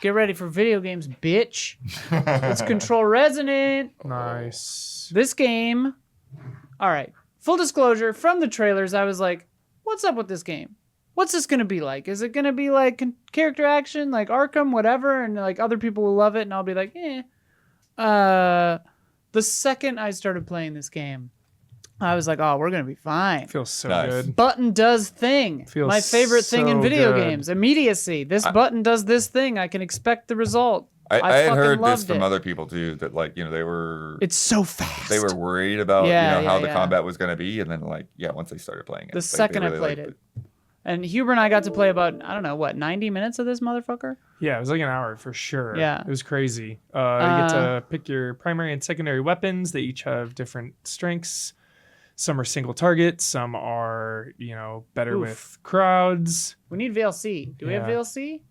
get ready for video games, bitch. Let's control Resonant. Nice. This game. All right. Full disclosure, from the trailers, I was like, what's up with this game? What's this going to be like? Is it going to be like character action, like Arkham, whatever? And like other people will love it and I'll be like, eh. The second I started playing this game, I was like, oh, we're going to be fine. Feels so Nice. good. Button does thing. Feels My favorite thing in so video good. games. Immediacy. This button does this thing. I can expect the result. I had fucking heard this loved from it. other people too, that like, they were It's so fast. they were worried about Yeah, how yeah, the yeah. combat was going to be, and then once they started playing it, The second I played it. And Huber and I got to play about, I don't know, 90 minutes of this motherfucker? Yeah, it was like an hour for sure. Yeah. It was crazy. You get to pick your primary and secondary weapons. They each have different strengths. Some are single target. Some are, better Oof. with crowds. We need VLC. Do we have Yeah. VLC?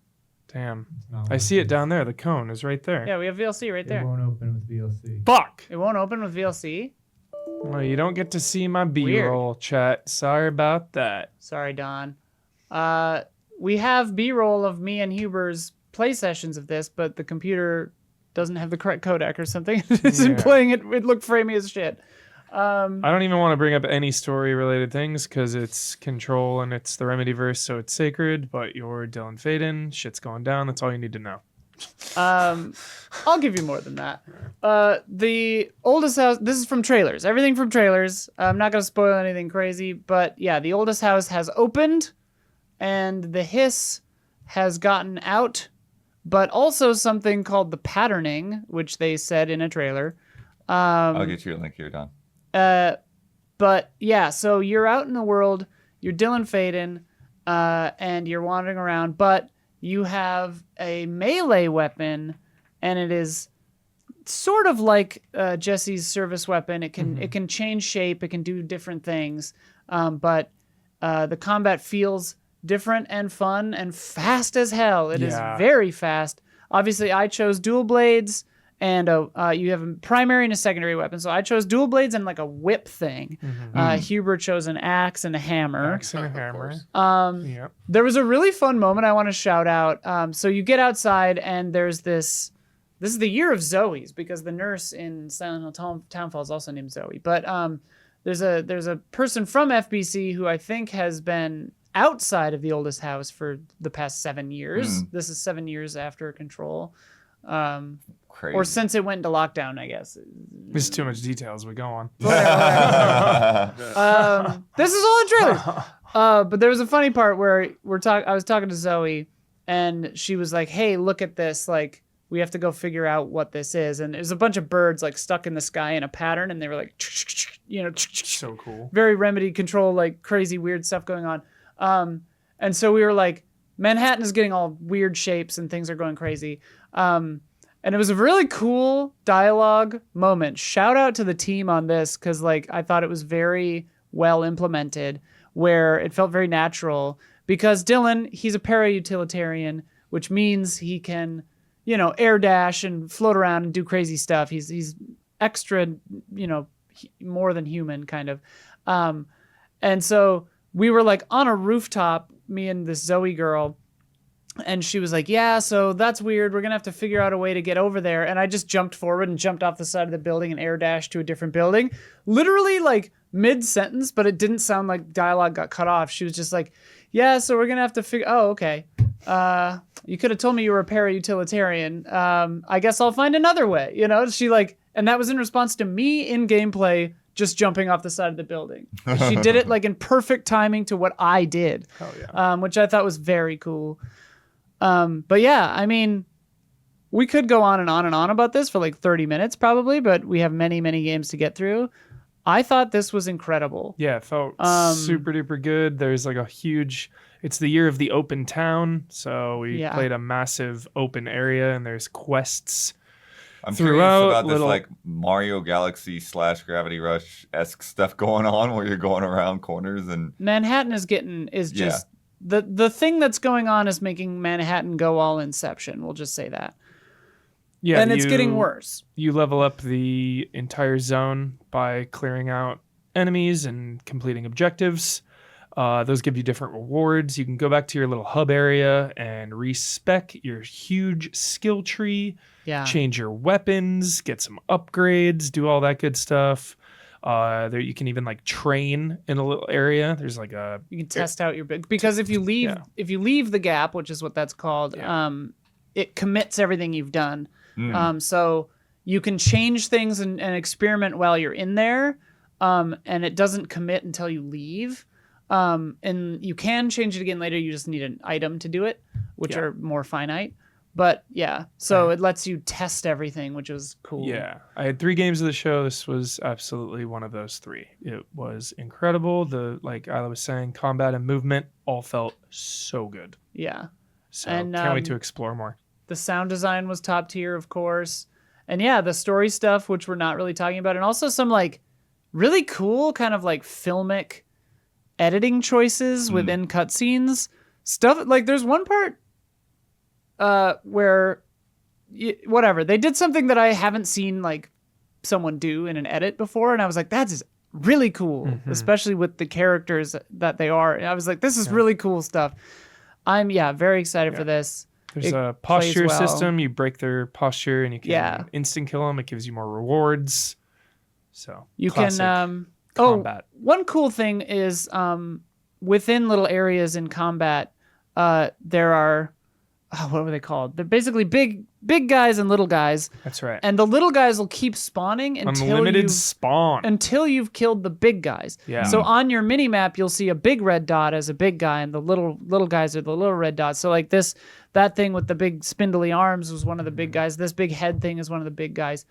Damn. I see it down there. The cone is right there. Yeah, we have VLC right It there. won't open with VLC. Fuck! It won't open with VLC? Well, you don't get to see my B-roll, chat. Sorry about that. Sorry, Don. We have B-roll of me and Huber's play sessions of this, but the computer doesn't have the correct codec or something. It isn't Yeah. playing it. It looked framey as shit. I don't even want to bring up any story-related things because it's Control and it's the Remedyverse, so it's sacred. But you're Dylan Faden. Shit's going down. That's all you need to know. I'll give you more than that. The oldest house, this is from trailers. Everything from trailers. I'm not going to spoil anything crazy, but yeah, the oldest house has opened and the hiss has gotten out, but also something called the patterning, which they said in a trailer. I'll get you a link here, Don. But yeah, so you're out in the world, you're Dylan Faden, and you're wandering around, but you have a melee weapon, and it is sort of like Jesse's service weapon. It can change shape, it can do different things, but the combat feels different and fun and fast as hell. It is Yeah. very fast. Obviously, I chose dual blades. And you have a primary and a secondary weapon. So I chose dual blades and like a whip thing. Huber chose an axe and a hammer. Axe and a hammer. Yep. There was a really fun moment I want to shout out. So you get outside and there's this is the year of Zoe's because the nurse in Silent Hill Townfall is also named Zoe. But there's a person from FBC who I think has been outside of the oldest house for the past 7 years. This is 7 years after Control. Crazy. Or since it went into lockdown, I guess. There's too much detail as we go on. This is all in trailers. But there was a funny part where I was talking to Zoe, and she was like, "Hey, look at this! Like, we have to go figure out what this is." And there's a bunch of birds like stuck in the sky in a pattern, and they were like, So cool. very Remedy Control, like crazy weird stuff going on. And so we were like, Manhattan is getting all weird shapes and things are going crazy. And it was a really cool dialogue moment. Shout out to the team on this because like I thought it was very well implemented where it felt very natural because Dylan, he's a para-utilitarian, which means he can, air dash and float around and do crazy stuff. He's extra, more than human kind of. And so we were like on a rooftop, me and this Zoe girl, and she was like, yeah, so that's weird. We're going to have to figure out a way to get over there. And I just jumped forward and jumped off the side of the building and air dashed to a different building. Literally like mid-sentence, but it didn't sound like dialogue got cut off. She was just like, yeah, so we're going to have to figure... Oh, okay. You could have told me you were a para-utilitarian. I guess I'll find another way. She like... And that was in response to me in gameplay just jumping off the side of the building. She did it like in perfect timing to what I did. Hell yeah. Which I thought was very cool. But yeah, I mean, we could go on and on and on about this for like 30 minutes probably, but we have many, many games to get through. I thought this was incredible. Yeah, it felt super duper good. There's like it's the year of the open town. So we played a massive open area and there's quests. I'm curious about this like Mario Galaxy / Gravity Rush-esque stuff going on where you're going around corners and Manhattan is just the thing that's going on is making Manhattan go all Inception. We'll just say that. Yeah, and it's getting worse. You level up the entire zone by clearing out enemies and completing objectives. Those give you different rewards. You can go back to your little hub area and respec your huge skill tree, change your weapons, get some upgrades, do all that good stuff. There you can even like train in a little area. There's like you can test out your big, because if you leave the gap, which is what that's called, it commits everything you've done. So you can change things and experiment while you're in there, and it doesn't commit until you leave. And you can change it again later. You just need an item to do it, which are more finite. But so it lets you test everything, which was cool. Yeah, I had 3 games of the show. This was absolutely one of those 3. It was incredible. Like Isla was saying, combat and movement all felt so good. Yeah. So can't wait to explore more. The sound design was top tier, of course. And the story stuff, which we're not really talking about. And also some like really cool kind of like filmic editing choices within cutscenes. Stuff like there's one part where whatever, they did something that I haven't seen like someone do in an edit before, and I was like, that is really cool, especially with the characters that they are. And I was like, this is really cool stuff. I'm very excited for this. There's a posture system. You break their posture and you can instant kill them. It gives you more rewards. So you can combat. One cool thing is within little areas in combat, there are what were they called? They're basically big guys and little guys. That's right. And the little guys will keep spawning until you've killed the big guys. Yeah. So on your mini map, you'll see a big red dot as a big guy, and the little guys are the little red dots. So like that thing with the big spindly arms was one of the big guys. This big head thing is one of the big guys.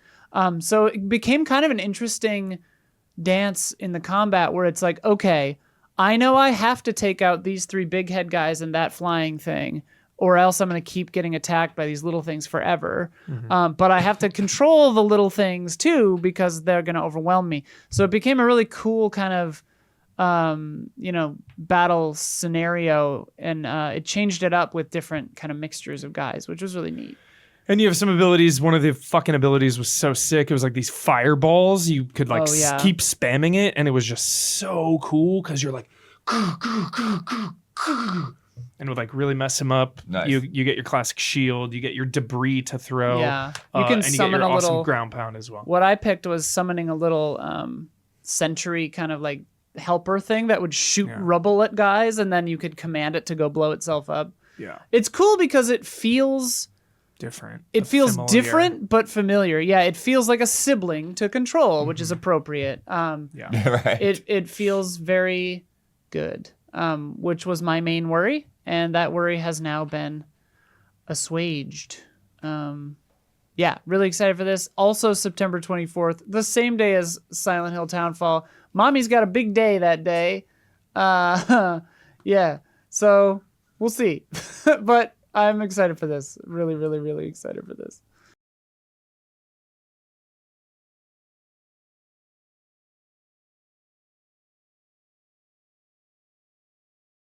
So it became kind of an interesting dance in the combat where it's like, okay, I know I have to take out these 3 big head guys and that flying thing, or else I'm going to keep getting attacked by these little things forever. But I have to control the little things too, because they're going to overwhelm me. So it became a really cool kind of, battle scenario, and it changed it up with different kind of mixtures of guys, which was really neat. And you have some abilities. One of the fucking abilities was so sick. It was like these fireballs. You could like keep spamming it, and it was just so cool because you're like, and would like really mess him up. Nice. You get your classic shield. You get your debris to throw. Yeah, you can and summon you get your a awesome little ground pound as well. What I picked was summoning a little sentry kind of like helper thing that would shoot rubble at guys, and then you could command it to go blow itself up. Yeah, it's cool because it feels different. It feels different but familiar. Yeah, it feels like a sibling to Control, which is appropriate. Right. It feels very good, which was my main worry, and that worry has now been assuaged. Really excited for this. Also, September 24th, the same day as Silent Hill Townfall. Mommy's got a big day that day. So we'll see. But I'm excited for this. Really, really, really excited for this.